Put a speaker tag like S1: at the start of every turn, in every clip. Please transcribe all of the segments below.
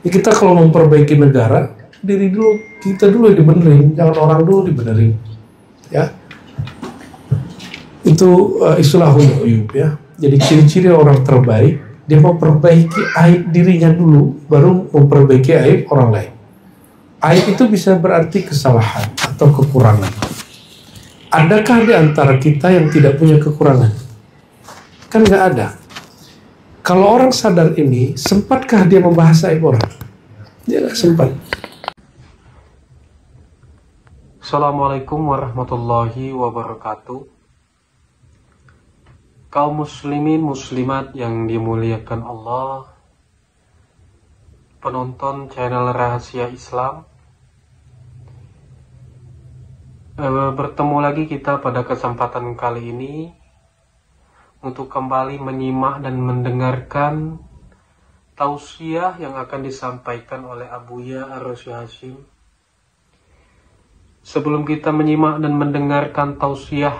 S1: Ya, kita kalau memperbaiki negara, diri dulu, kita dulu yang dibenerin, jangan orang dulu dibenerin. Ya, itu islahul uyub ya. Jadi ciri-ciri orang terbaik, dia memperbaiki aib dirinya dulu, baru memperbaiki aib orang lain. Aib itu bisa berarti kesalahan atau kekurangan. Adakah di antara kita yang tidak punya kekurangan? Kan nggak ada. Kalau orang sadar ini, sempatkah dia membahas aib orang? Dia nggak sempat.
S2: Assalamualaikum warahmatullahi wabarakatuh. Kaum muslimin muslimat yang dimuliakan Allah, penonton channel Rahasia Islam, bertemu lagi kita pada kesempatan kali ini untuk kembali menyimak dan mendengarkan tausiah yang akan disampaikan oleh Abuya Ar-Rasy Hasyim. Sebelum kita menyimak dan mendengarkan tausiah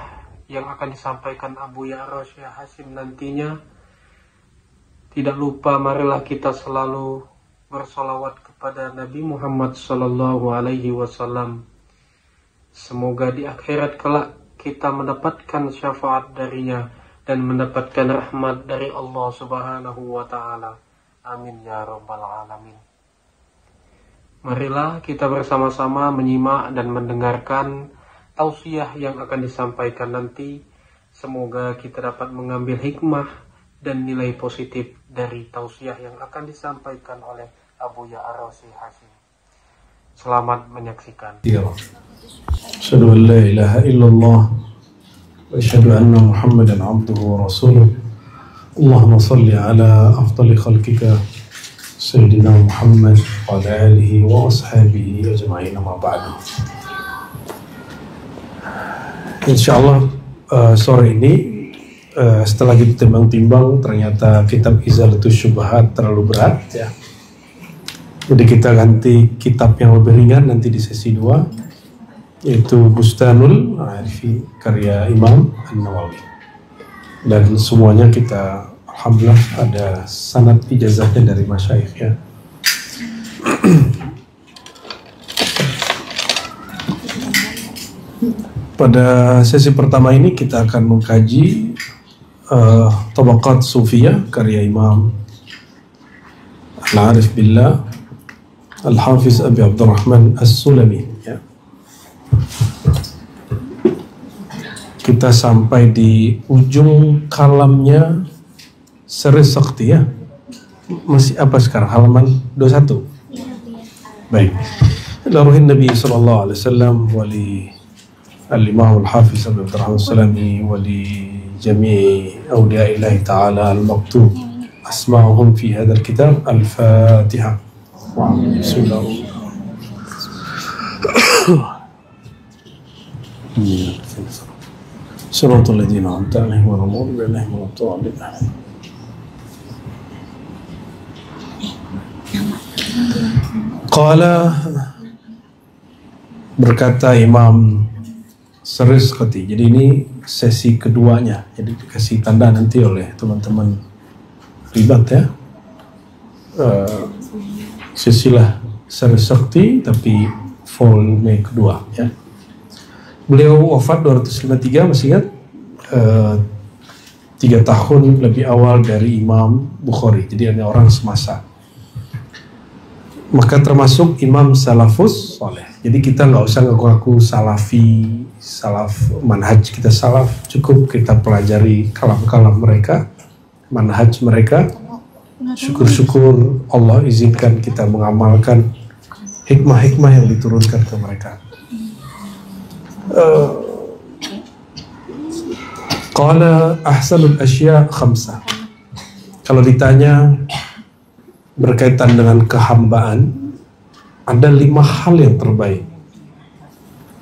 S2: yang akan disampaikan Abuya Ar-Rasy Hasyim nantinya, tidak lupa marilah kita selalu bersolawat kepada Nabi Muhammad SAW. Semoga di akhirat kelak kita mendapatkan syafaat darinya dan mendapatkan rahmat dari Allah Subhanahu wa Ta'ala. Amin ya Rabbal Alamin. Marilah kita bersama-sama menyimak dan mendengarkan tausiah yang akan disampaikan nanti. Semoga kita dapat mengambil hikmah dan nilai positif dari tausiah yang akan disampaikan oleh Abuya Ar-Rasy Hasyim. Selamat menyaksikan.
S1: Asyhadu an la ilaha illallah wa asyhadu anna Muhammadan abduhu wa rasuluh. Allahumma salli ala afdali khalqika Sayyidina Muhammad wa ala alihi wa ashabihi ajma'in, amma ba'du. Insyaallah sore ini setelah kita timbang-timbang ternyata kitab Izalatus Syubhat terlalu berat ya. Jadi kita ganti kitab yang lebih ringan nanti di sesi 2, yaitu Bustanul Arifi karya Imam An-Nawawi. Dan semuanya kita alhamdulillah ada sanad ijazahnya dari masyayikh ya. Pada sesi pertama ini kita akan mengkaji Tabaqat Sufiyah karya Imam Al-Arif Billah Al-Hafiz Abi Abdurrahman As-Sulami ya. Kita sampai di ujung kalamnya Seri Sakti ya. Masih apa sekarang? Halaman 21. Baik. Laruhin Nabi sallallahu alaihi wasallam wa li al-Imam Al-Hafiz Abi Abdurrahman As-Sulami wa li jami' awliya'illahi ta'ala al-maktub asma'uhum fi hadzal kitab. Al-Fatihah. Bismillahirrahmanirrahim. Shiratal ladzina an'amta 'alaihim ghairil maghdubi 'alaihim waladdallin. Qala, berkata Imam Seri Sakti. Jadi ini sesi keduanya. Jadi dikasih tanda nanti oleh teman-teman ribat ya. Silsilah Seri Sakti tapi volume kedua ya. Beliau wafat 253, masih ingat? 3 tahun lebih awal dari Imam Bukhari. Jadi hanya orang semasa. Maka termasuk Imam Salafus Soleh. Jadi kita nggak usah ngaku-ngaku salafi, salaf, manhaj kita salaf. Cukup kita pelajari kalam-kalam mereka, manhaj mereka. Syukur-syukur Allah izinkan kita mengamalkan hikmah-hikmah yang diturunkan ke mereka. Qala ahsanul asya khamsah. Kalau ditanya berkaitan dengan kehambaan, ada 5 hal yang terbaik.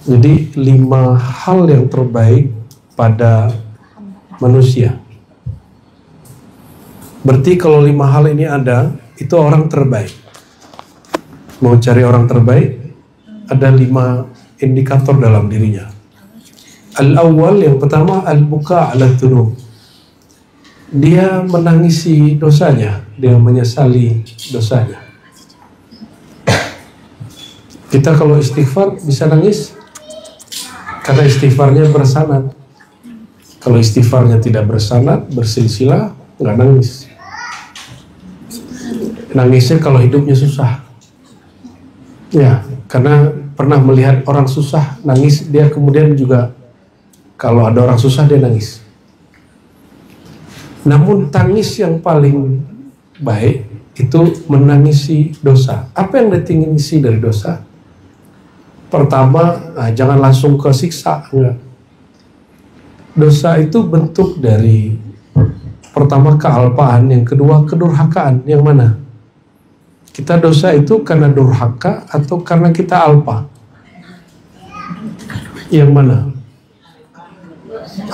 S1: Jadi 5 hal yang terbaik pada manusia. Berarti kalau 5 hal ini ada, itu orang terbaik. Mau cari orang terbaik, ada 5 indikator dalam dirinya. Al-awwal, yang pertama, al-buka ala dzunub. Dia menangisi dosanya, dia menyesali dosanya. Kita kalau istighfar bisa nangis karena istighfarnya bersanad. Kalau istighfarnya tidak bersanad, bersilsilah, nggak nangis. Nangisnya kalau hidupnya susah. Ya, karena pernah melihat orang susah nangis, dia kemudian juga kalau ada orang susah dia nangis. Namun tangis yang paling baik itu menangisi dosa. Apa yang ditingisi dari dosa? Pertama, jangan langsung ke siksa. Enggak. Dosa itu bentuk dari pertama kealpaan, yang kedua kedurhakaan. Yang mana? Kita dosa itu karena durhaka atau karena kita alpa? Yang mana?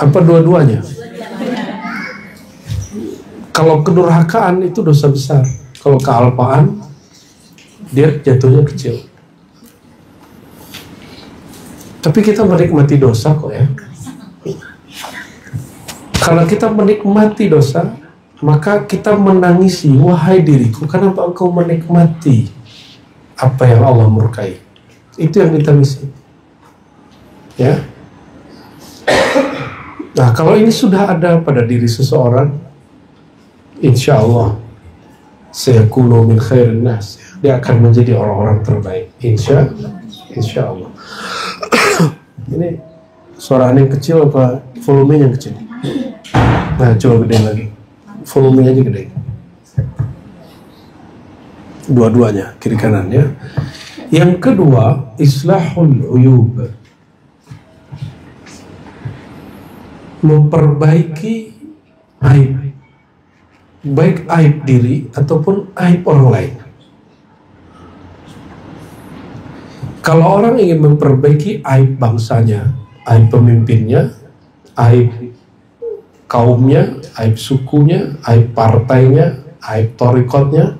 S1: Apa dua-duanya? Kalau kedurhakaan itu dosa besar. Kalau kealpaan, dia jatuhnya kecil. Tapi kita menikmati dosa kok ya. Kalau kita menikmati dosa, maka kita menangisi, wahai diriku, kenapa engkau menikmati apa yang Allah murkai? Itu yang ditangisi. Ya. Nah, kalau ini sudah ada pada diri seseorang, insya Allah sayakunu min khairin nas, dia akan menjadi orang-orang terbaik. Insya Allah. Ini suara aneh kecil apa volumenya yang kecil? Nah, coba gedein lagi. Volumenya aja gede. Dua-duanya, kiri kanan ya. Yang kedua, islahul uyub. Memperbaiki aib. Baik aib diri ataupun aib orang lain. Kalau orang ingin memperbaiki aib bangsanya, aib pemimpinnya, aib kaumnya, aib sukunya, aib partainya, aib torikotnya,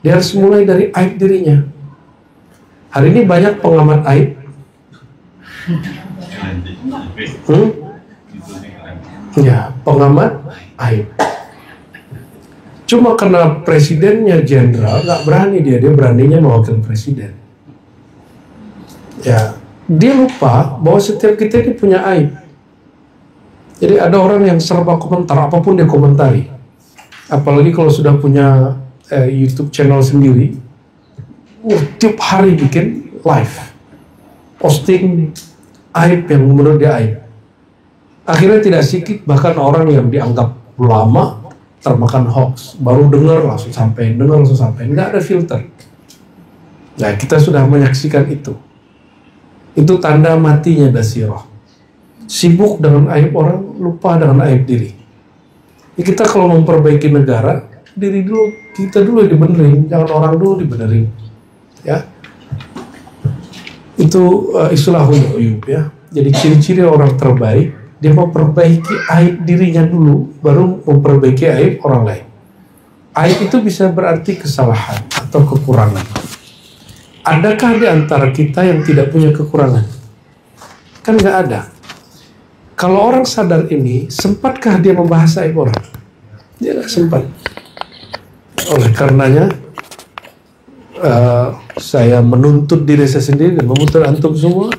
S1: dia harus mulai dari aib dirinya. Hari ini banyak pengamat aib. Ya, pengamat aib. Cuma karena presidennya jenderal, nggak berani dia beraninya mewakil presiden. Ya, dia lupa bahwa setiap kita ini punya aib. Jadi ada orang yang serba komentar, apapun dia komentari. Apalagi kalau sudah punya YouTube channel sendiri, tiap hari bikin live, posting aib yang menurut dia aib. Akhirnya tidak sedikit bahkan orang yang dianggap ulama termakan hoax, baru dengar langsung sampai, nggak ada filter. Nah, kita sudah menyaksikan itu. Itu tanda matinya basirah. Sibuk dengan aib orang, lupa dengan aib diri. Ya, kita kalau memperbaiki negara, diri dulu, kita dulu dibenerin, jangan orang dulu dibenerin. Ya, itu islahul uyub ya. Jadi ciri-ciri orang terbaik, dia memperbaiki aib dirinya dulu, baru memperbaiki aib orang lain. Aib itu bisa berarti kesalahan atau kekurangan. Adakah di antara kita yang tidak punya kekurangan? Kan nggak ada. Kalau orang sadar ini, sempatkah dia membahas aib orang? Dia nggak sempat. Oleh karenanya, saya menuntut diri saya sendiri dan menuntut antum semua,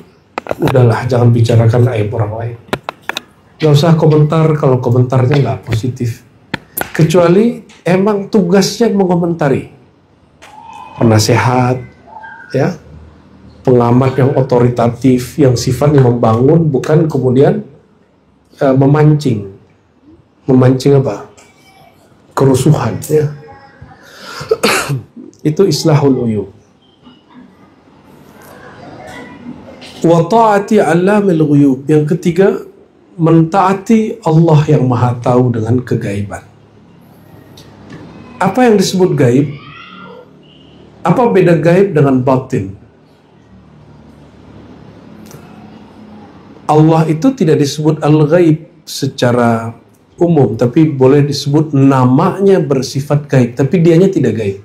S1: udahlah jangan bicarakan aib orang lain. Nggak usah komentar kalau komentarnya nggak positif. Kecuali emang tugasnya mengomentari. Penasehat, ya, pengamat yang otoritatif, yang sifatnya membangun, bukan kemudian memancing apa? Kerusuhan, ya. Itu islahul uyub. Wa ta'ati 'allamil ghuyub. Yang ketiga, mentaati Allah yang Maha Tahu dengan kegaiban. Apa yang disebut gaib? Apa beda gaib dengan batin? Allah itu tidak disebut al-ghaib secara umum, tapi boleh disebut namanya bersifat gaib, tapi dianya tidak gaib.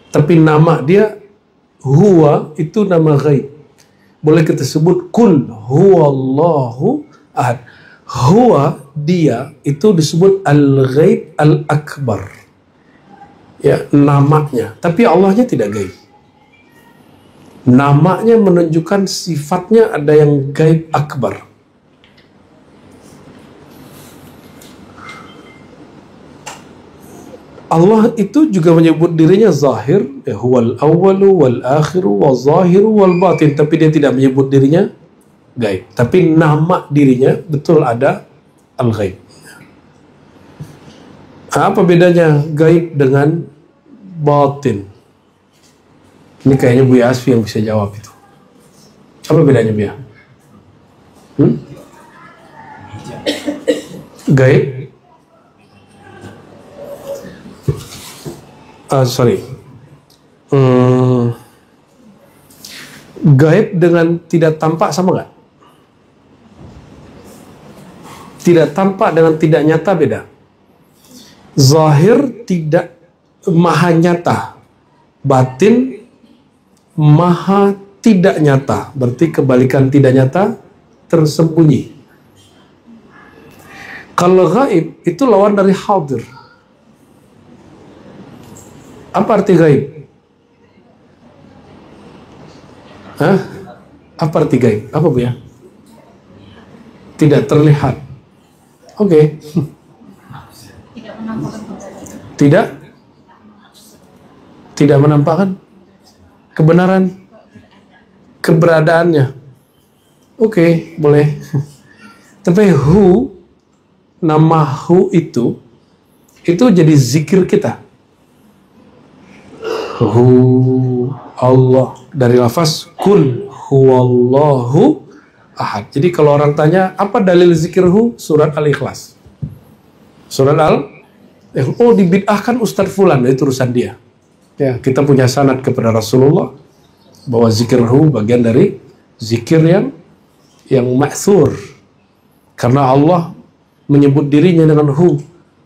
S1: Tapi nama dia huwa itu nama gaib. Boleh kita sebut kul huwallahu ahad. Huwa dia itu disebut al-ghaib al-akbar. Ya, namanya, tapi Allahnya tidak gaib. Namanya menunjukkan sifatnya ada yang gaib akbar. Allah itu juga menyebut dirinya zahir, ya, huwal awwalu wal akhiru wal zahiru wal batin, tapi dia tidak menyebut dirinya gaib. Tapi nama dirinya betul ada al-ghaib. Apa bedanya gaib dengan batin? Ini kayaknya Buya Asfi yang bisa jawab itu. Apa bedanya, Buya? Gaib? Gaib dengan tidak tampak sama nggak? Tidak tampak dengan tidak nyata beda. Zahir tidak maha nyata, batin maha tidak nyata. Berarti kebalikan tidak nyata, tersembunyi. Kalau gaib itu lawan dari hadir. Apa arti gaib? Hah? Apa arti gaib? Apa, Bu, ya? Tidak terlihat. Oke. Tidak menampakkan kebenaran, keberadaannya. Oke, boleh. Tapi nama itu jadi zikir kita. Allah, dari lafaz kul huwallahu ahad. Jadi kalau orang tanya apa dalil zikir surat Al-Ikhlas. Surat dibid'ahkan Ustadz Fulan, itu urusan dia. Ya, kita punya sanad kepada Rasulullah bahwa zikir bagian dari zikir yang ma'thur. Karena Allah menyebut dirinya dengan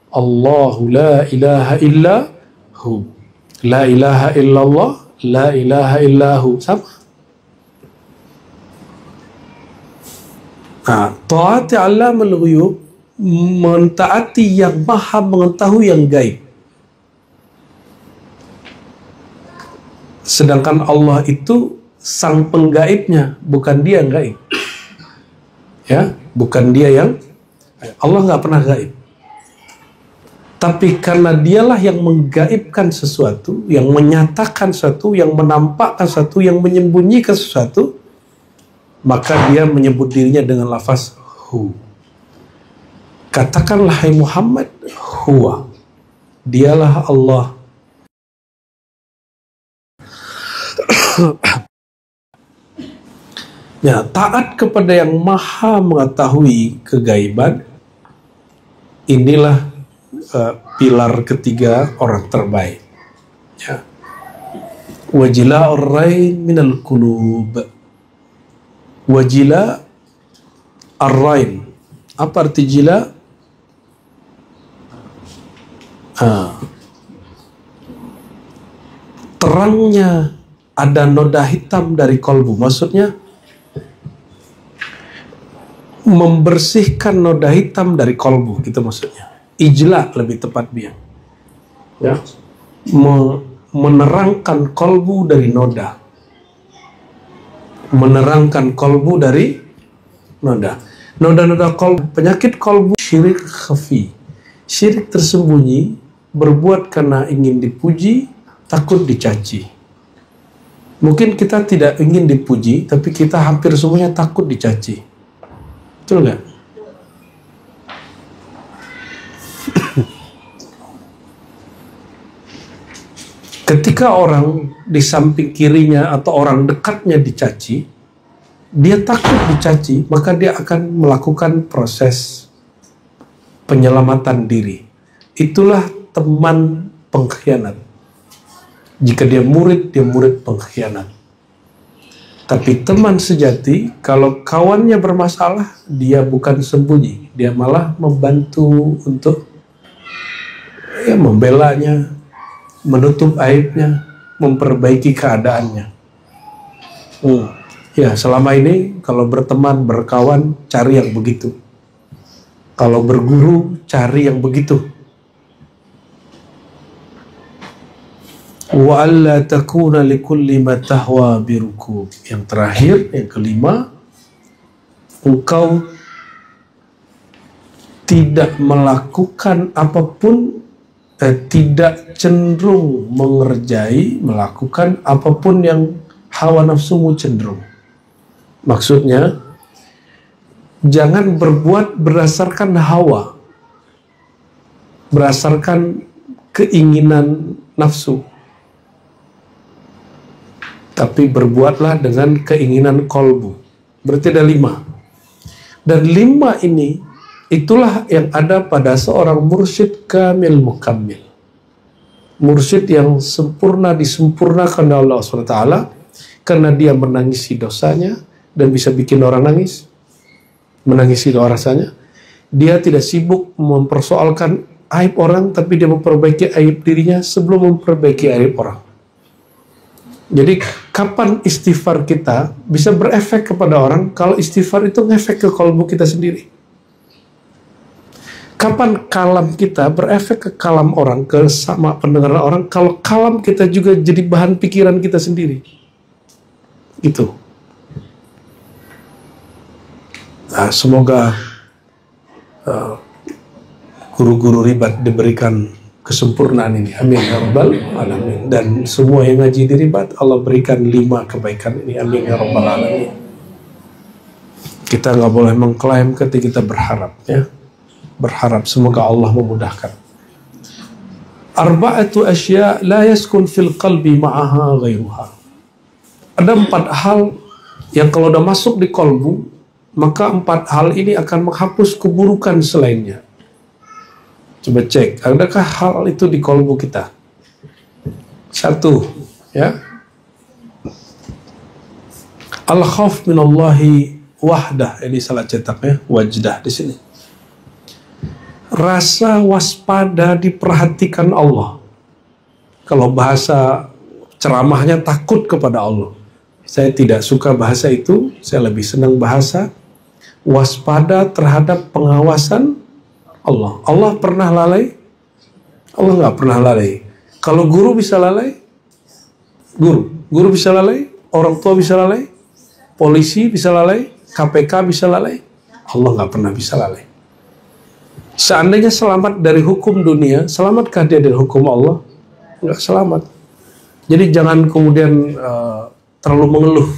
S1: Allahu la ilaha illa hu. La ilaha illallah, la ilaha illahu. Sama. Ta'ati alamul ghuyub, mentaati yang maha mengetahui yang gaib. Sedangkan Allah itu sang penggaibnya, bukan dia yang gaib. Ya, bukan dia yang Allah nggak pernah gaib. Tapi karena dialah yang menggaibkan sesuatu, yang menyatakan sesuatu, yang menampakkan sesuatu, yang menyembunyikan sesuatu, maka dia menyebut dirinya dengan lafaz hu. Katakanlah, hai Muhammad, huwa. Dialah Allah. Ya, taat kepada yang maha mengetahui kegaiban, inilah pilar ketiga orang terbaik. Ya. Wajila ar-rain minal qulub. Wajila ar-rain. Apa arti jila? Terangnya ada noda hitam dari kolbu. Maksudnya membersihkan noda hitam dari kolbu, gitu maksudnya. Ijla lebih tepat dia. Ya. Menerangkan kolbu dari noda. Menerangkan kolbu dari noda. Noda-noda kolbu, penyakit kolbu, syirik khafi. Syirik tersembunyi, berbuat karena ingin dipuji, takut dicaci. Mungkin kita tidak ingin dipuji, tapi kita hampir semuanya takut dicaci. Betul nggak? Ketika orang di samping kirinya atau orang dekatnya dicaci, dia takut dicaci, maka dia akan melakukan proses penyelamatan diri. Itulah teman pengkhianat. Jika dia murid pengkhianat. Tapi teman sejati, kalau kawannya bermasalah, dia bukan sembunyi, dia malah membantu untuk membelanya, menutup aibnya, memperbaiki keadaannya. Ya, selama ini kalau berteman, berkawan, cari yang begitu. Kalau berguru, cari yang begitu. Wa alla takuna likulli ma tahwa birukub. Yang terakhir, yang kelima, engkau tidak melakukan apapun, tidak cenderung melakukan apapun yang hawa nafsumu cenderung. Maksudnya, jangan berbuat berdasarkan hawa, berdasarkan keinginan nafsu, tapi berbuatlah dengan keinginan kolbu. Berarti ada 5. Dan 5 ini, itulah yang ada pada seorang mursyid kamil mukammil. Mursyid yang sempurna, disempurnakan oleh Allah SWT, karena dia menangisi dosanya, dan bisa bikin orang nangis, menangisi doa rasanya. Dia tidak sibuk mempersoalkan aib orang, tapi dia memperbaiki aib dirinya sebelum memperbaiki aib orang. Jadi kapan istighfar kita bisa berefek kepada orang? Kalau istighfar itu ngefek ke kalbu kita sendiri. Kapan kalam kita berefek ke kalam orang, ke sama pendengaran orang? Kalau kalam kita juga jadi bahan pikiran kita sendiri. Gitu. Nah, semoga guru-guru ribat diberikan kesempurnaan ini. Amin ya rabbal alamin. Dan semua yang ngaji di ribat, Allah berikan 5 kebaikan ini. Amin ya rabbal alamin. Kita nggak boleh mengklaim ketika kita berharap, ya. Berharap semoga Allah memudahkan. Arba'atu asya la yaskun fil qalbi ma'aha ghairuha. Ada 4 hal yang kalau udah masuk di kalbu, maka 4 hal ini akan menghapus keburukan selainnya. Coba cek, adakah hal itu di kalbu kita? 1, ya. Al-khauf minallahi wahdah. Ini salah cetaknya, wajdah di sini. Rasa waspada, diperhatikan Allah. Kalau bahasa ceramahnya takut kepada Allah. Saya tidak suka bahasa itu, saya lebih senang bahasa waspada terhadap pengawasan Allah. Allah pernah lalai? Allah nggak pernah lalai. Kalau guru bisa lalai? Guru bisa lalai? Orang tua bisa lalai? Polisi bisa lalai? KPK bisa lalai? Allah nggak pernah bisa lalai. Seandainya selamat dari hukum dunia, selamatkah dia dari hukum Allah? Nggak selamat. Jadi jangan kemudian terlalu mengeluh.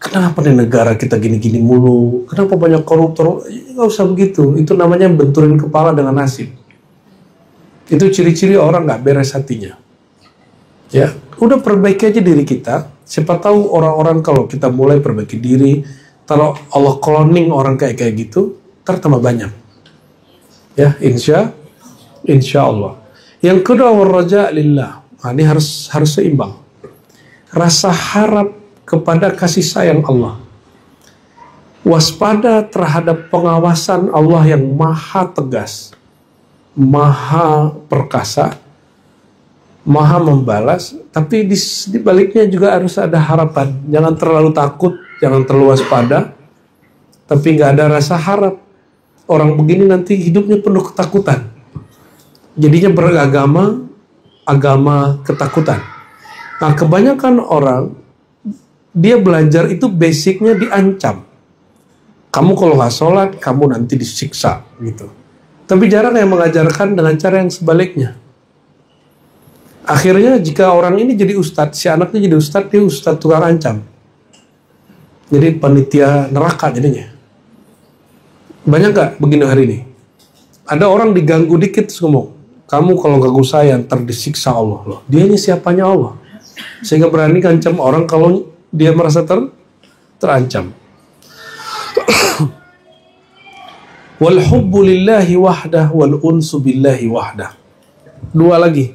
S1: Kenapa nih negara kita gini-gini mulu? Kenapa banyak koruptor? Nggak usah begitu. Itu namanya benturin kepala dengan nasib. Itu ciri-ciri orang nggak beres hatinya. Ya, udah perbaiki aja diri kita. Siapa tahu orang-orang kalau kita mulai perbaiki diri, kalau Allah cloning orang kayak gitu, tambah banyak. Ya, insya Allah. Yang kedua, warraja lillah. Nah, ini harus seimbang. Rasa harap kepada kasih sayang Allah. Waspada terhadap pengawasan Allah yang maha tegas, maha perkasa, maha membalas, tapi di baliknya juga harus ada harapan. Jangan terlalu takut, jangan terlalu waspada, tapi nggak ada rasa harap. Orang begini nanti hidupnya penuh ketakutan. Jadinya beragama, agama ketakutan. Nah, kebanyakan orang dia belajar itu basicnya diancam. Kamu kalau nggak sholat, kamu nanti disiksa gitu. Tapi jarang yang mengajarkan dengan cara yang sebaliknya. Akhirnya jika orang ini jadi ustadz, si anaknya jadi ustadz, dia ustadz tukang ancam. Jadi panitia neraka jadinya. Banyak nggak begini hari ini? Ada orang diganggu dikit terus ngomong, kamu kalau ganggu saya ntar disiksa Allah loh. Dia ini siapanya Allah, sehingga berani ngancam orang kalau dia merasa terancam. Wal hubbu lillahi wahdah wal unsu billahi wahdah. 2 lagi.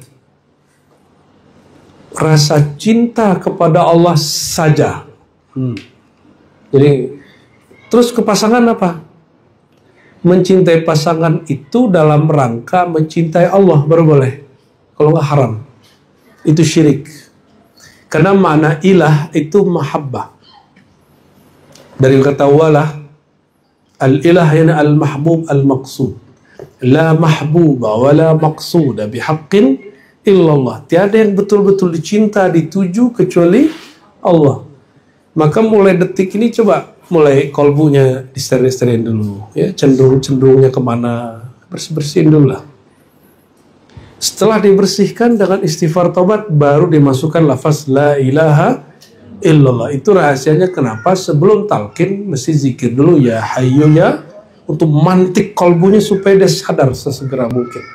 S1: Rasa cinta kepada Allah saja. Jadi terus ke pasangan apa? Mencintai pasangan itu dalam rangka mencintai Allah baru boleh. Kalau nggak haram. Itu syirik. Karena makna ilah itu mahabbah. Dari kata walah, al-ilah yana al-mahbub al-maqsud. La mahbuba wa la maqsuda bihaqqin illallah. Tiada yang betul-betul dicinta, dituju kecuali Allah. Maka mulai detik ini coba mulai kolbunya disterilin dulu, ya, cenderungnya kemana, bersihin dulu lah. Setelah dibersihkan dengan istighfar taubat, baru dimasukkan lafaz la ilaha illallah. Itu rahasianya kenapa sebelum talqin mesti zikir dulu ya hayyu ya, untuk mantik kolbunya supaya dia sadar sesegera mungkin.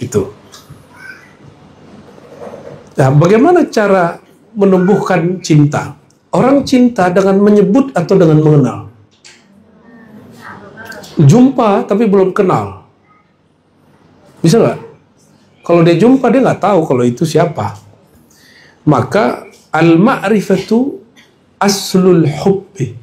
S1: Gitu. Nah, bagaimana cara menumbuhkan cinta? Orang cinta dengan menyebut atau dengan mengenal. Jumpa tapi belum kenal. Bisa nggak? Kalau dia jumpa dia nggak tahu kalau itu siapa. Maka al-ma'rifatu aslul hubbi.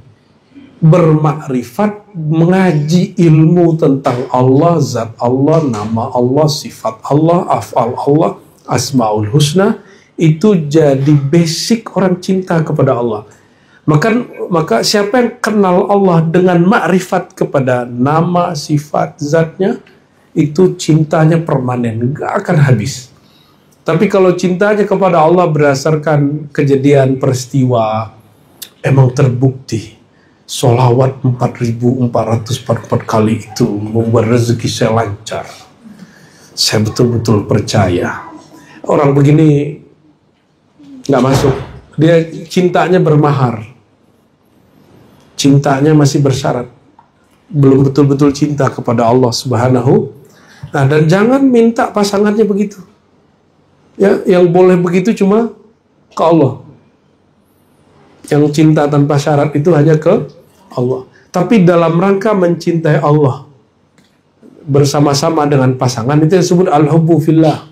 S1: Bermakrifat, mengaji ilmu tentang Allah, zat Allah, nama Allah, sifat Allah, af'al Allah, asmaul husna, itu jadi basic orang cinta kepada Allah. Maka siapa yang kenal Allah dengan makrifat kepada nama, sifat, zatnya, itu cintanya permanen, gak akan habis. Tapi kalau cintanya kepada Allah berdasarkan kejadian peristiwa, emang terbukti sholawat 4.444 kali itu membuat rezeki saya lancar. Saya betul-betul percaya orang begini nggak masuk. Dia cintanya bermahar, cintanya masih bersyarat, belum betul-betul cinta kepada Allah Subhanahu. Nah, dan jangan minta pasangannya begitu. Ya, yang boleh begitu cuma ke Allah. Yang cinta tanpa syarat itu hanya ke Allah. Tapi dalam rangka mencintai Allah bersama-sama dengan pasangan, itu disebut al-hubbu fillah.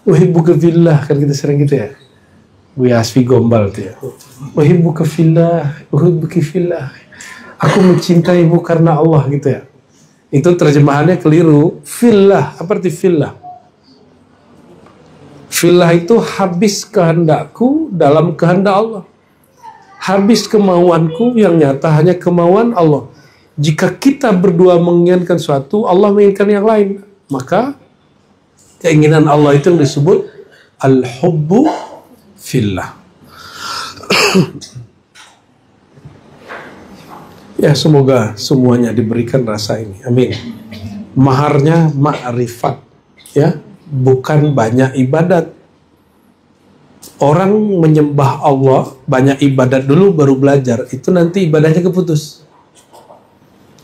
S1: Uhibbuka fillah, kan kita sering gitu ya. Buya Asfi Gombal tuh ya. Uhibbuka fillah, uhibbuki fillah. Aku mencintaimu karena Allah gitu ya. Itu terjemahannya keliru. Fillah, apa arti fillah? Fillah itu habis kehendakku dalam kehendak Allah. Habis kemauanku yang nyata hanya kemauan Allah. Jika kita berdua menginginkan suatu, Allah menginginkan yang lain, maka keinginan Allah itu yang disebut al-hubbu fillah. Ya, semoga semuanya diberikan rasa ini. Amin. Maharnya ma'rifat, ya, bukan banyak ibadat. Orang menyembah Allah banyak ibadat dulu baru belajar, itu nanti ibadahnya keputus.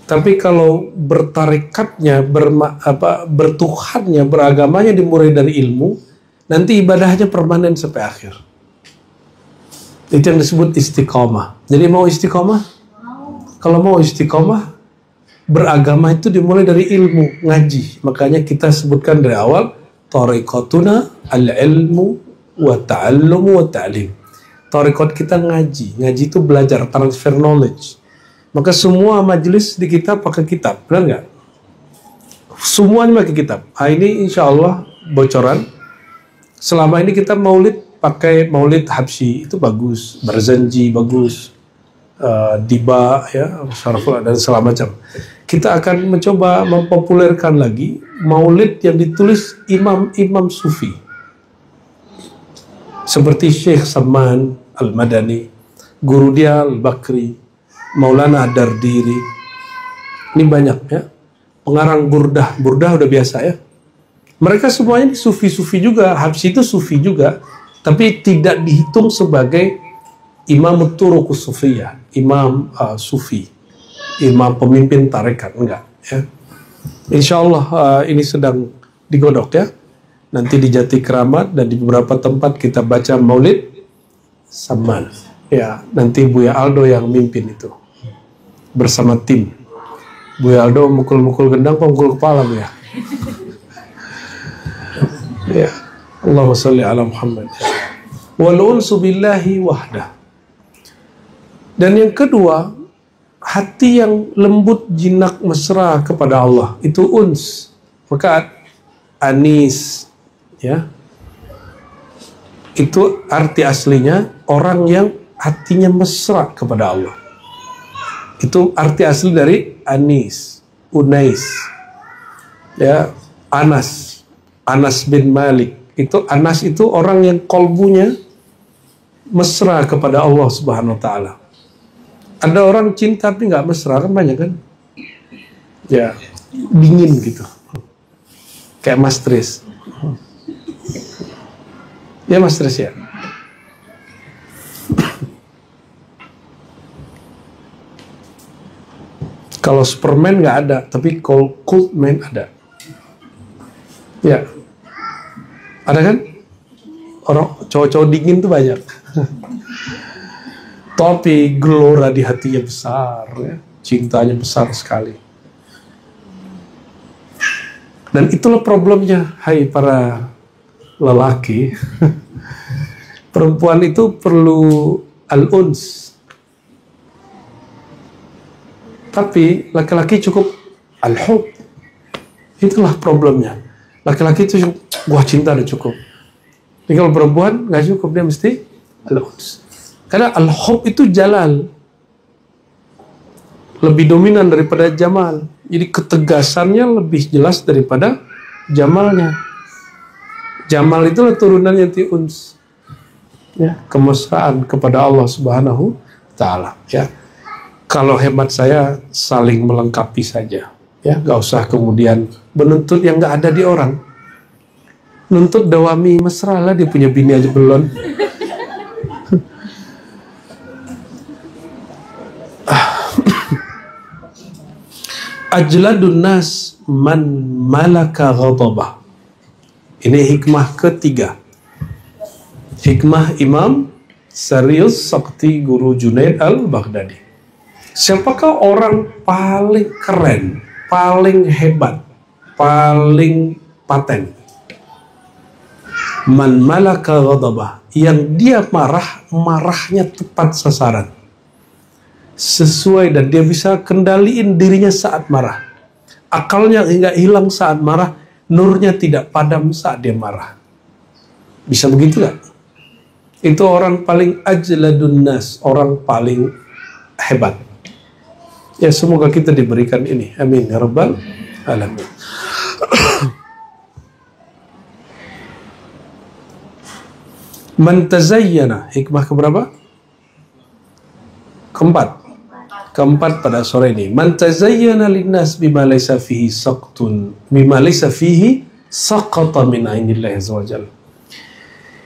S1: Tapi kalau bertarikatnya, bertuhannya, beragamanya dimulai dari ilmu, nanti ibadahnya permanen sampai akhir. Itu yang disebut istiqomah. Jadi mau istiqomah? Kalau mau istiqomah, beragama itu dimulai dari ilmu, ngaji. Makanya kita sebutkan dari awal, tariqatuna al-ilmu wa ta'allumu wa ta'lim. Tariqat kita ngaji. Ngaji itu belajar, transfer knowledge. Maka semua majelis di kita pakai kitab, benar nggak? Semuanya pakai kitab. Ini insya Allah bocoran. Selama ini kita maulid pakai maulid Habsyi, itu bagus. Barzanji bagus. Diba, ya, Syarafullah dan segala macam. Kita akan mencoba mempopulerkan lagi maulid yang ditulis imam-imam sufi. Seperti Syekh Salman Al-Madani, guru dia Al-Bakri, Maulana Dardiri. Ini banyak ya. Pengarang burdah udah biasa ya. Mereka semuanya sufi-sufi juga. Habsyi itu sufi juga, tapi tidak dihitung sebagai imam turuqus sufiyah, imam sufi, imam pemimpin tarekat, enggak ya. Insya Allah ini sedang digodok ya. Nanti di Jati Keramat dan di beberapa tempat kita baca maulid Salman. Ya, nanti Buya Aldo yang mimpin itu bersama tim. Buya Aldo mukul-mukul gendang, mukul kepala Buya. Ya, Allahumma sholli ala Muhammad. Wal unsu billahi wahdah. Dan yang kedua, hati yang lembut, jinak, mesra kepada Allah, itu uns. Maka anis, ya, itu arti aslinya orang yang hatinya mesra kepada Allah. Itu arti asli dari anis, unais, ya, anas. Anas bin Malik. Itu Anas itu orang yang kolbunya mesra kepada Allah Subhanahu wa taala. Ada orang cinta tapi nggak mesra, kan banyak kan? Ya, dingin gitu. Kayak Mas Tris. Ya Mas Tris ya. Kalau Superman nggak ada, tapi Coldman ada. Ya, ada kan? Orang cowok-cowok dingin tuh banyak. Tapi gelora di hatinya besar, ya. Cintanya besar sekali. Dan itulah problemnya, hai para lelaki. Perempuan itu perlu al-uns. Tapi laki-laki cukup al-hub. Itulah problemnya. Laki-laki itu cukup, wah cinta udah cukup. Tapi kalau perempuan nggak cukup, dia mesti al-uns. Karena al-hub itu jalal. Lebih dominan daripada jamal. Jadi ketegasannya lebih jelas daripada jamalnya. Jamal itulah turunannya tiuns. Ya, kemesraan kepada Allah Subhanahu wa taala, ya. Kalau hemat saya saling melengkapi saja, ya, nggak usah kemudian menuntut yang nggak ada di orang. Nuntut dawami mesra lah, dia punya bini aja belum. Ajladun nas man malaka ghadabah. Ini hikmah ketiga. Hikmah Imam Serius Sakti Guru Junaid Al-Baghdadi. Siapakah orang paling keren, paling hebat, paling paten? Man malaka ghadabah, yang dia marah, marahnya tepat sasaran, sesuai, dan dia bisa kendaliin dirinya saat marah. Akalnya nggak hilang saat marah, nurnya tidak padam saat dia marah. Bisa begitu nggak? Itu orang paling ajladun nas, orang paling hebat. Ya, semoga kita diberikan ini. Amin ya rabbal alamin. Man tazayyana, hikmah keberapa? Keempat pada sore ini. Man tazayyana linnas bima laysa fihi saqtun, bima laysa fihi saqata min ainillahi azza wajalla.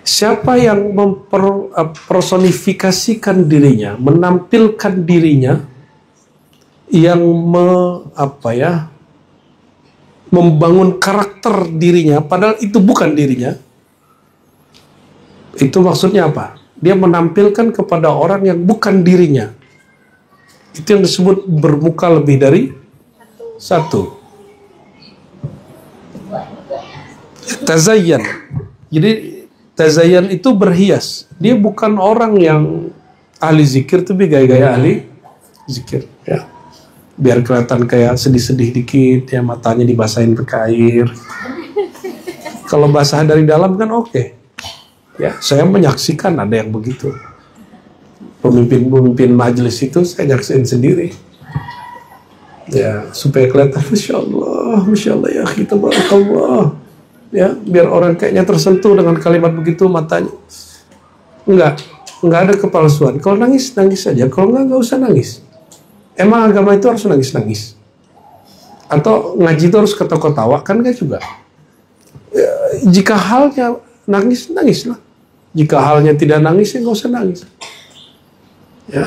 S1: Siapa yang mempersonifikasikan dirinya, menampilkan dirinya, yang membangun karakter dirinya, padahal itu bukan dirinya. Itu maksudnya apa? Dia menampilkan kepada orang yang bukan dirinya. Itu yang disebut bermuka lebih dari satu. Tazayyan. Jadi tazayyan itu berhias. Dia bukan orang yang ahli zikir, tapi gaya-gaya ahli zikir, ya. Biar kelihatan kayak sedih-sedih dikit, ya, matanya dibasahin pakai air. Kalau basah dari dalam kan oke. Ya, saya menyaksikan ada yang begitu. Pemimpin-pemimpin majelis itu saya nyaksiin sendiri. Ya, supaya kelihatan Masya Allah ya kita barakallah. Ya, biar orang kayaknya tersentuh dengan kalimat begitu matanya. Enggak ada kepalsuan. Kalau nangis, nangis saja. Kalau enggak usah nangis. Emang agama itu harus nangis-nangis? Atau ngaji itu harus ketawa-ketawa? Kan enggak juga. Ya, jika halnya nangis, nangislah. Jika halnya tidak nangis, ya nggak usah nangis. Ya.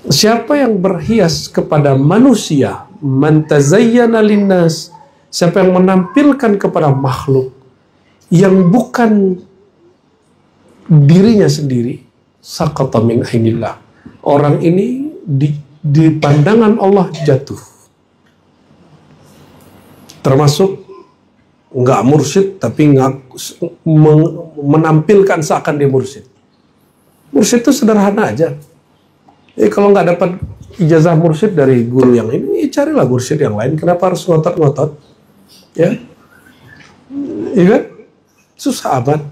S1: Siapa yang berhias kepada manusia, man tazayyana linnas, siapa yang menampilkan kepada makhluk yang bukan dirinya sendiri, saqata min ainillah. Orang ini di pandangan Allah jatuh. Termasuk nggak mursyid, tapi menampilkan seakan dia mursyid. Mursyid itu sederhana aja. Kalau nggak dapat ijazah mursyid dari guru yang ini, carilah mursyid yang lain. Kenapa harus ngotot-ngotot? Ya, iya kan? Susah amat.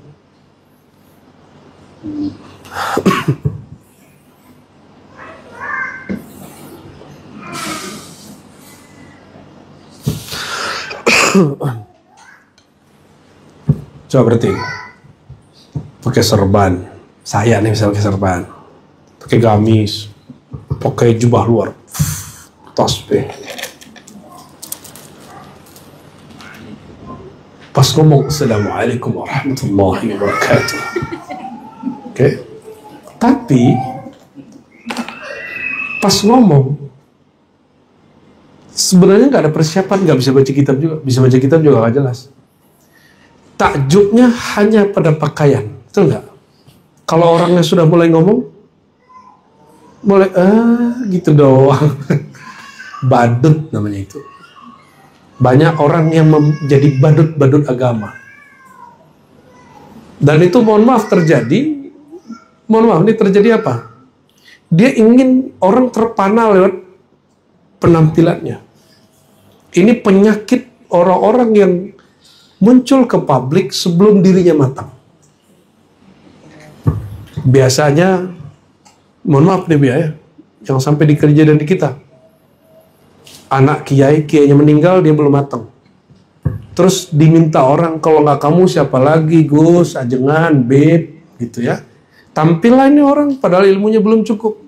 S1: Coba berarti pakai serban, saya nih misalnya pakai serban, pakai gamis, pakai jubah luar, tasbih. Pas ngomong Assalamualaikum warahmatullahi wabarakatuh. Oke. Tapi pas ngomong sebenarnya nggak ada persiapan, nggak bisa baca kitab juga, bisa baca kitab juga nggak jelas. Takjubnya hanya pada pakaian, betul nggak? Kalau orangnya sudah mulai ngomong, mulai gitu doang. Badut namanya itu. Banyak orang yang menjadi badut-badut agama. Dan itu mohon maaf terjadi, mohon maaf ini terjadi apa? Dia ingin orang terpana lewat penampilannya. Ini penyakit orang-orang yang muncul ke publik sebelum dirinya matang. Biasanya, mohon maaf nih ya, yang sampai di kerja dan di kita, anak kiainya meninggal, dia belum matang. Terus diminta orang, kalau nggak kamu siapa lagi, Gus, ajengan, Beb, gitu ya. Tampilannya orang, padahal ilmunya belum cukup.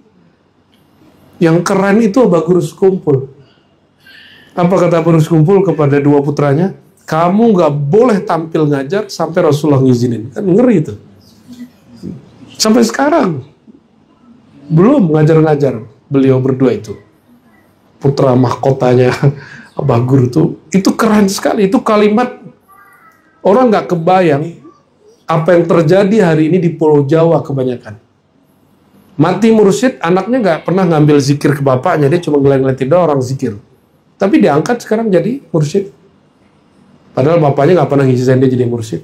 S1: Yang keren itu Abah Guru Sekumpul. Apa kata Abah Guru Sekumpul kepada dua putranya? Kamu nggak boleh tampil ngajar sampai Rasulullah ngizinin. Kan ngeri itu. Sampai sekarang belum ngajar-ngajar beliau berdua itu. Putra mahkotanya Abah Guru itu keren sekali. Itu kalimat orang nggak kebayang apa yang terjadi hari ini di Pulau Jawa kebanyakan. Mati mursyid, anaknya nggak pernah ngambil zikir ke bapaknya, dia cuma ngeliat-ngeliatin doang orang zikir. Tapi diangkat sekarang jadi mursyid. Padahal bapaknya nggak pernah ngijazahin dia jadi mursyid.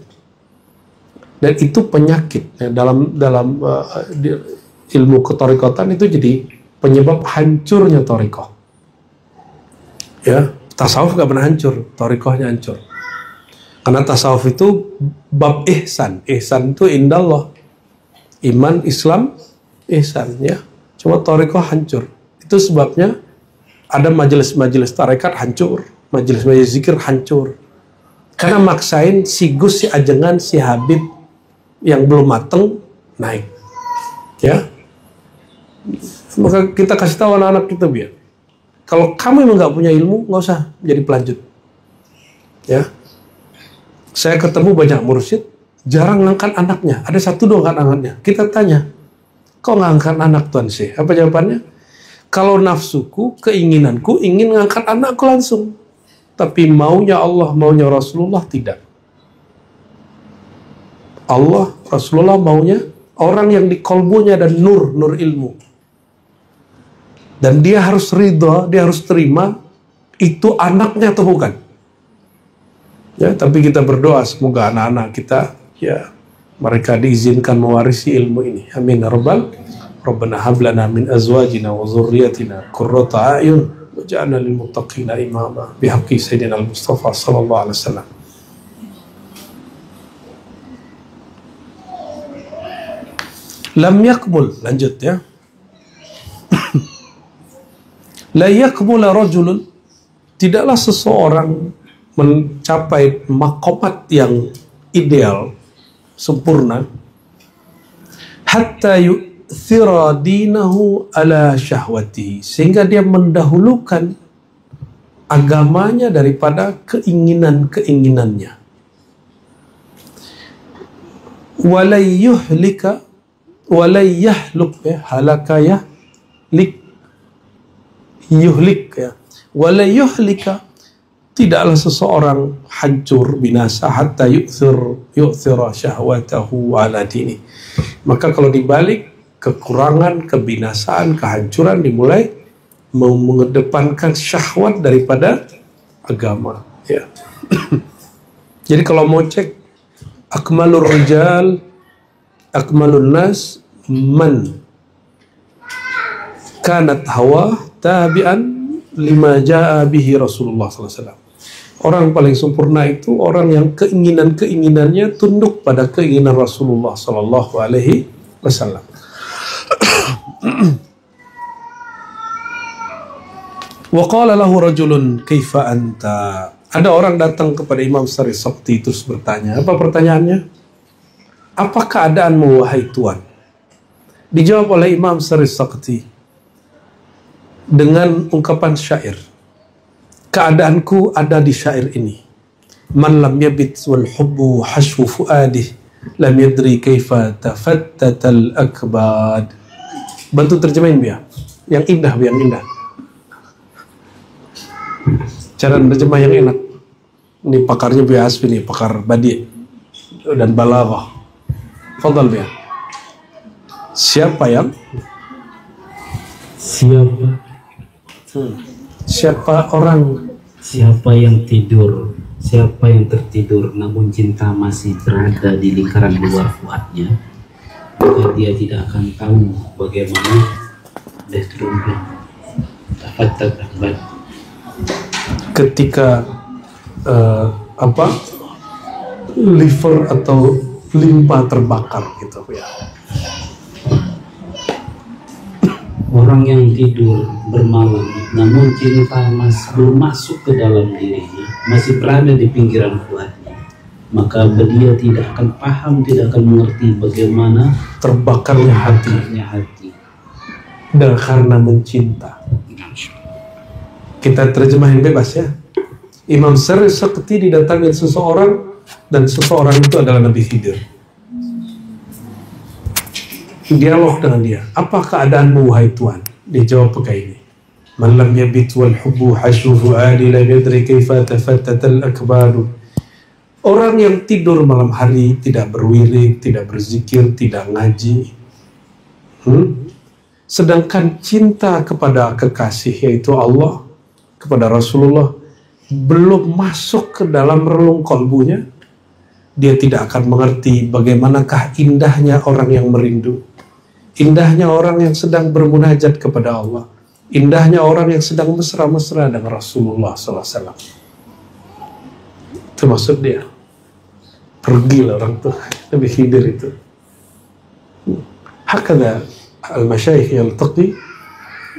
S1: Dan itu penyakit ya, dalam ilmu ketorikotan itu jadi penyebab hancurnya torikoh. Ya, tasawuf nggak pernah hancur, torikohnya hancur. Karena tasawuf itu bab ihsan. Ihsan itu indallah. Iman, Islam, ihsan ya. Cuma torikoh hancur. Itu sebabnya ada majelis-majelis tarekat hancur, majelis-majelis zikir hancur. Karena maksain si Gus, si Ajengan, si Habib yang belum mateng naik. Ya. Maka kita kasih tahu anak-anak kita biar. Kalau kamu memang nggak punya ilmu, nggak usah jadi pelanjut. Ya. Saya ketemu banyak mursyid, jarang ngangkat anaknya. Ada satu doang ngangkat anaknya. Kita tanya, kok nggak angkat anak Tuan Syekh? Apa jawabannya? Kalau nafsuku, keinginanku ingin ngangkat anakku langsung. Tapi maunya Allah, maunya Rasulullah tidak. Allah, Rasulullah maunya orang yang di kolbunya ada nur ilmu. Dan dia harus ridha, dia harus terima itu anaknya atau bukan. Ya, tapi kita berdoa semoga anak-anak kita ya mereka diizinkan mewarisi ilmu ini. Amin ya rabbal. Rabbana hab lana min azwajina wa dzurriyyatina qurrata a'yun waj'alna lil muttaqina imama bihaqqi sayyidina al-Mustafa sallallahu alaihi wasallam. Lam yakmul, lanjut ya. La yakmula rajulun, tidaklah seseorang mencapai makomat yang ideal, sempurna, hatta yu'thira dinahu ala syahwati, sehingga dia mendahulukan agamanya daripada keinginan-keinginannya. Walayyuhlika walayyahluk ya, halakayah lik yuhlik ya, walayyuhlika, tidaklah seseorang hancur binasa hatta yu'thira syahwatahu ala dini. Maka kalau dibalik, kekurangan, kebinasaan, kehancuran dimulai mengedepankan syahwat daripada agama ya. Jadi kalau mau cek akmalur rijal akmalun nas man kanat hawa tabi'an lima ja'a bihi Rasulullah SAW. Orang paling sempurna itu orang yang keinginan-keinginannya tunduk pada keinginan Rasulullah Sallallahu Alaihi Wasallam. Wa qala lahu rajulun kaifa anta Ada orang datang kepada Imam Sari Sakti terus bertanya. Apa pertanyaannya? Apa keadaanmu wahai Tuan? Dijawab oleh Imam Sari Sakti dengan ungkapan syair. Keadaanku ada di syair ini. Man lam yabit wal hubbu hashwu fuadih lam yadri kaifa tafattatal akbad. Bantu terjemahin biar. Yang indah, yang indah. Cara terjemah yang enak. Ini pakarnya Buya Asfi nih, pakar badi dan balaghah. Fadal biar. Siapa yang
S3: tidur, siapa yang tertidur namun cinta masih berada di lingkaran luar fuadnya, maka dia tidak akan tahu bagaimana destroynya dapat terlambat
S1: ketika liver atau limpa terbakar gitu ya.
S3: Orang yang tidur bermalam namun cinta belum masuk ke dalam dirinya, masih berada di pinggiran fuadnya, maka dia tidak akan paham, tidak akan mengerti bagaimana
S1: terbakarnya hati dan karena mencinta. Kita terjemahin bebas ya. Imam Sari Sakti didatangi seseorang dan seseorang itu adalah Nabi Khidir. Dialog dengan dia. Apa keadaanmu wahai Tuan? Dia jawab pakai ini. Man lam yabit wal hubbu hashwu fuadi lam yadri kaifa tafattatal akbadu. Orang yang tidur malam hari tidak berwirid, tidak berzikir, tidak ngaji. Sedangkan cinta kepada kekasih yaitu Allah, kepada Rasulullah belum masuk ke dalam relung kolbunya, dia tidak akan mengerti bagaimanakah indahnya orang yang merindu, indahnya orang yang sedang bermunajat kepada Allah, indahnya orang yang sedang mesra-mesra dengan Rasulullah SAW. Itu maksud dia. Pergilah orang tuh, Nabi Khidir itu. Hakada al-masyayikh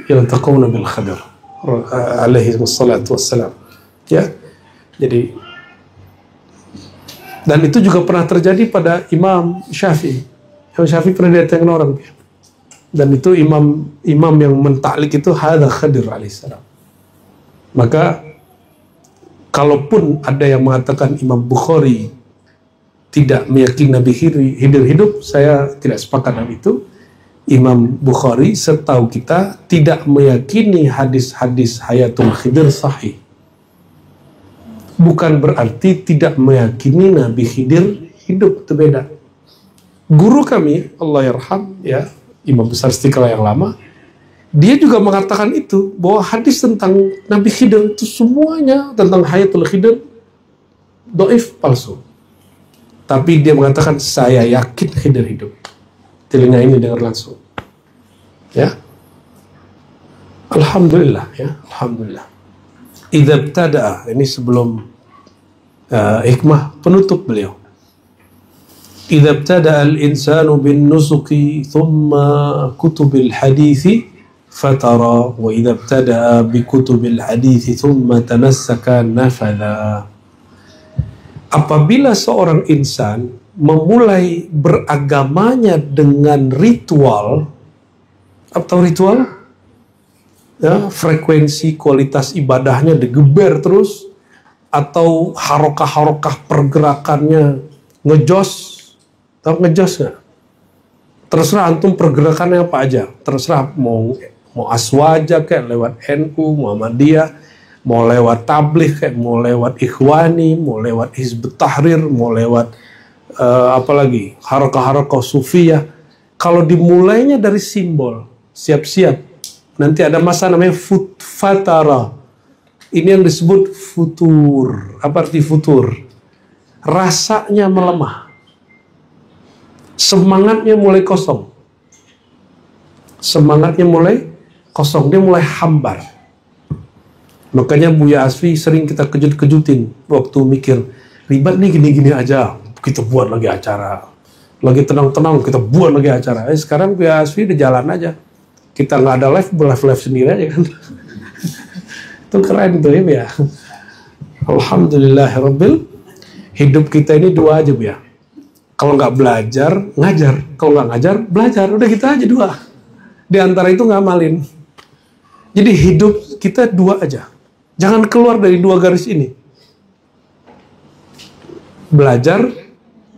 S1: yaltaquna bil Khadir alaihi wassalatu wassalam. Ya, jadi dan itu juga pernah terjadi pada Imam Syafi'i. Imam Syafi'i pernah datangin orang, dan itu imam yang mentaklik itu hadza Khadir alaihissalam. Maka kalaupun ada yang mengatakan Imam Bukhari tidak meyakini Nabi Khidir hidup, saya tidak sepakat dengan itu. Imam Bukhari setahu kita tidak meyakini hadis-hadis Hayatul Khidir sahih. Bukan berarti tidak meyakini Nabi Khidir hidup, itu beda. Guru kami, Allah yarham, ya, Imam Besar Istiqlal yang lama, dia juga mengatakan itu, bahwa hadis tentang Nabi Khidir itu semuanya tentang Hayatul Khidir dhaif, palsu. Tapi dia mengatakan, saya yakin Khidir hidup. Telinga ini dengar langsung. Ya. Alhamdulillah, ya, alhamdulillah. Idza ibtada'a, ini sebelum hikmah penutup beliau. Idza ibtada'a al-insanu bin nusuki thumma kutubil hadithi fatara, wa idza ibtada'a bi kutubil hadithi thumma tanassaka nafadha. Apabila seorang insan memulai beragamanya dengan ritual, atau ritual, ya, frekuensi kualitas ibadahnya digeber terus, atau harokah-harokah pergerakannya ngejos, tahu ngejos nggak? Terserah antum pergerakannya apa aja, terserah mau aswaja kayak lewat NU, Muhammadiyah, mau lewat tabligh kayak, mau lewat Ikhwani, mau lewat Hizbut Tahrir, mau lewat apalagi harokah-harokah sufiyah. Kalau dimulainya dari simbol, siap-siap, nanti ada masa namanya fatara. Ini yang disebut futur. Apa arti futur? Rasanya melemah, semangatnya mulai kosong, dia mulai hambar. Makanya Buya Asfi sering kita kejut-kejutin waktu mikir, ribet nih gini-gini aja, kita buat lagi acara. Lagi tenang-tenang, kita buat lagi acara. Sekarang Buya Asfi di jalan aja. Kita nggak ada live sendiri aja kan. Itu keren tuh ya. Alhamdulillahirabbil. Hidup kita ini dua aja, Bu ya. Kalau nggak belajar, ngajar. Kalau nggak ngajar, belajar. Udah gitu aja dua. Di antara itu ngamalin. Jadi hidup kita dua aja. Jangan keluar dari dua garis ini. Belajar,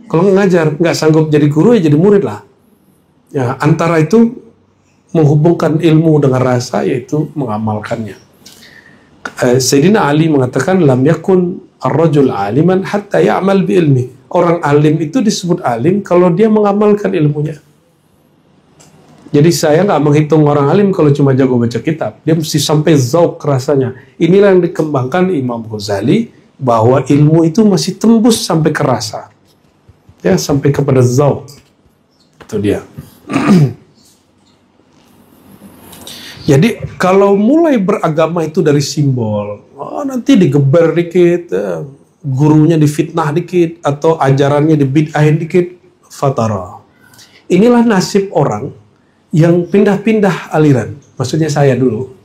S1: kalau ngajar, nggak sanggup jadi guru ya jadi murid lah. Ya, antara itu menghubungkan ilmu dengan rasa, yaitu mengamalkannya. Sayyidina Ali mengatakan, lam yakun ar-rajul aliman hatta ya'mal bi ilmi. Orang alim itu disebut alim kalau dia mengamalkan ilmunya. Jadi saya nggak menghitung orang alim kalau cuma jago baca kitab. Dia mesti sampai zauq rasanya. Inilah yang dikembangkan Imam Ghazali, bahwa ilmu itu masih tembus sampai ke rasa. Ya, sampai kepada zauq. Itu dia. Jadi kalau mulai beragama itu dari simbol, nanti digeber dikit, gurunya difitnah dikit, atau ajarannya dibid'ahin dikit, fatara. Inilah nasib orang yang pindah-pindah aliran. Maksudnya saya dulu.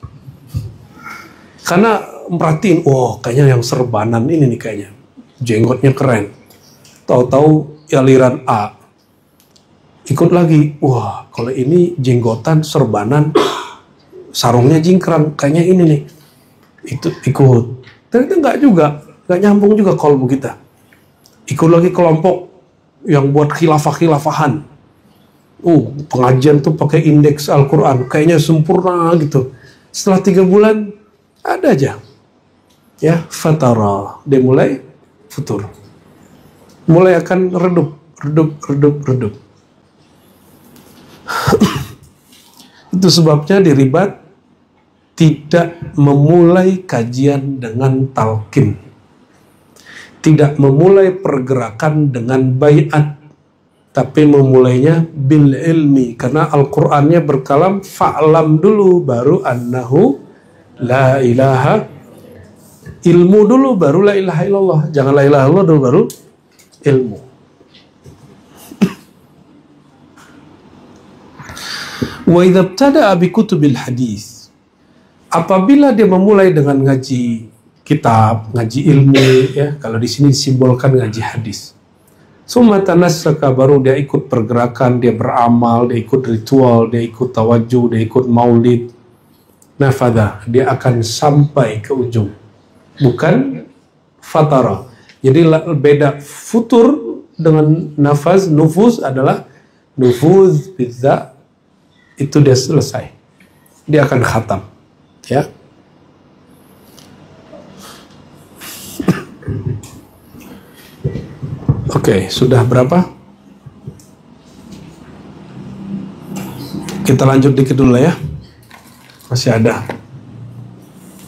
S1: Karena merhatiin, kayaknya yang serbanan ini nih kayaknya. Jenggotnya keren. Tahu-tahu aliran A. Ikut lagi, kalau ini jenggotan, serbanan, sarungnya jingkrang, kayaknya ini nih. Itu ikut. Ternyata nggak nyambung juga kolbu kita. Ikut lagi kelompok yang buat khilafah-khilafahan. Pengajian tuh pakai indeks Al-Quran, kayaknya sempurna gitu. Setelah 3 bulan, ada aja. Ya, fatara. Dia mulai futur. Mulai akan redup. Itu sebabnya diribat tidak memulai kajian dengan talqin, tidak memulai pergerakan dengan baiat, tapi memulainya bil ilmi, karena Al-Qur'annya berkalam fa'lam dulu baru annahu la ilaha, ilmu dulu baru la ilaha illallah. Jangan la ilaha illallah dulu baru ilmu. Wa idza ibtada'a bi kutubil hadis, apabila dia memulai dengan ngaji kitab, ngaji ilmu, ya, kalau di sini disimbolkan ngaji hadis. Summa tanassaka, baru dia ikut pergerakan, dia beramal, dia ikut ritual, dia ikut tawajuh, dia ikut maulid. Nafadha, dia akan sampai ke ujung. Bukan fatara. Jadi beda futur dengan nafaz. Nufuz adalah nufuz bizza, itu dia selesai. Dia akan khatam. Ya. Oke, sudah berapa? Kita lanjut dikit dulu ya. Masih ada.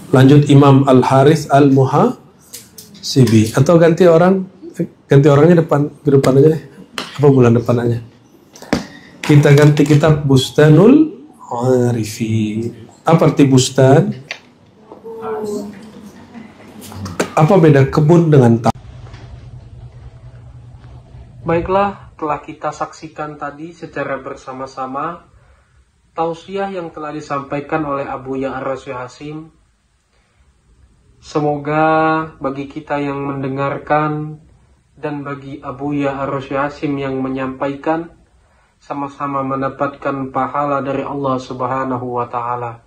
S1: Lanjut Imam Al-Harith Al-Muhasibi. Atau ganti orangnya ke depan aja deh. Apa bulan depan aja? Kita ganti kitab Bustanul Arifin. Apa arti bustan? Apa beda kebun dengan taman?
S2: Baiklah, telah kita saksikan tadi secara bersama-sama tausiah yang telah disampaikan oleh Abu Ya'ar Hasim. Semoga bagi kita yang mendengarkan dan bagi Abu Ya'ar Hasim yang menyampaikan, sama-sama mendapatkan pahala dari Allah Subhanahu wa Ta'ala.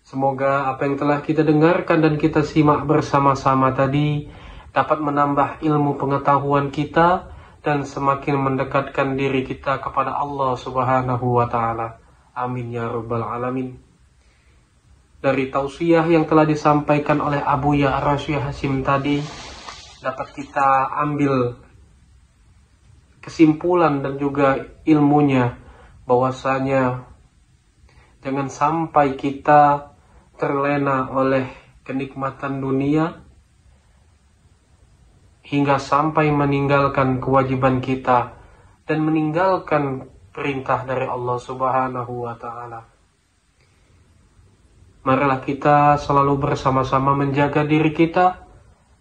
S2: Semoga apa yang telah kita dengarkan dan kita simak bersama-sama tadi dapat menambah ilmu pengetahuan kita dan semakin mendekatkan diri kita kepada Allah Subhanahu wa Ta'ala. Amin ya rabbal alamin. Dari tausiah yang telah disampaikan oleh Abu Ya'ar Hasim tadi dapat kita ambil kesimpulan dan juga ilmunya, bahwasanya jangan sampai kita terlena oleh kenikmatan dunia hingga sampai meninggalkan kewajiban kita dan meninggalkan perintah dari Allah Subhanahu wa Ta'ala. Marilah kita selalu bersama-sama menjaga diri kita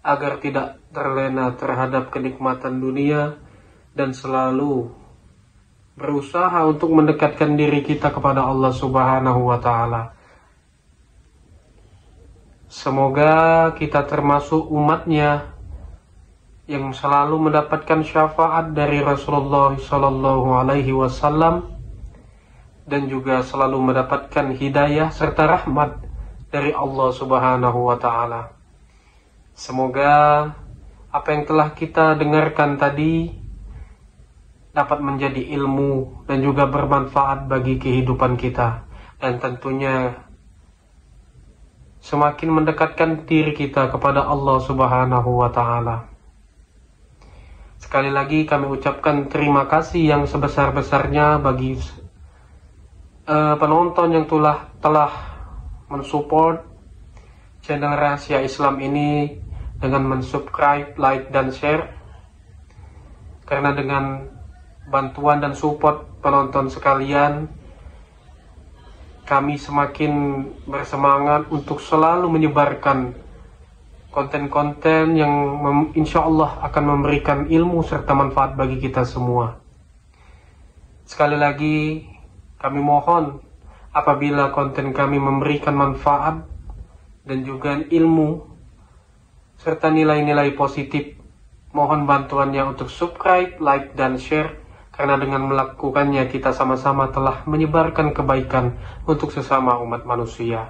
S2: agar tidak terlena terhadap kenikmatan dunia dan selalu berusaha untuk mendekatkan diri kita kepada Allah Subhanahu wa Ta'ala. Semoga kita termasuk umatnya yang selalu mendapatkan syafaat dari Rasulullah Shallallahu Alaihi Wasallam dan juga selalu mendapatkan hidayah serta rahmat dari Allah Subhanahu Wa Taala. Semoga apa yang telah kita dengarkan tadi dapat menjadi ilmu dan juga bermanfaat bagi kehidupan kita, dan tentunya semakin mendekatkan diri kita kepada Allah Subhanahu wa Ta'ala. Sekali lagi kami ucapkan terima kasih yang sebesar-besarnya bagi penonton yang telah mensupport channel Rahasia Islam ini dengan mensubscribe, like, dan share. Karena dengan bantuan dan support penonton sekalian, kami semakin bersemangat untuk selalu menyebarkan konten-konten yang insya Allah akan memberikan ilmu serta manfaat bagi kita semua. Sekali lagi kami mohon, apabila konten kami memberikan manfaat dan juga ilmu serta nilai-nilai positif, mohon bantuannya untuk subscribe, like, dan share, karena dengan melakukannya kita sama-sama telah menyebarkan kebaikan untuk sesama umat manusia.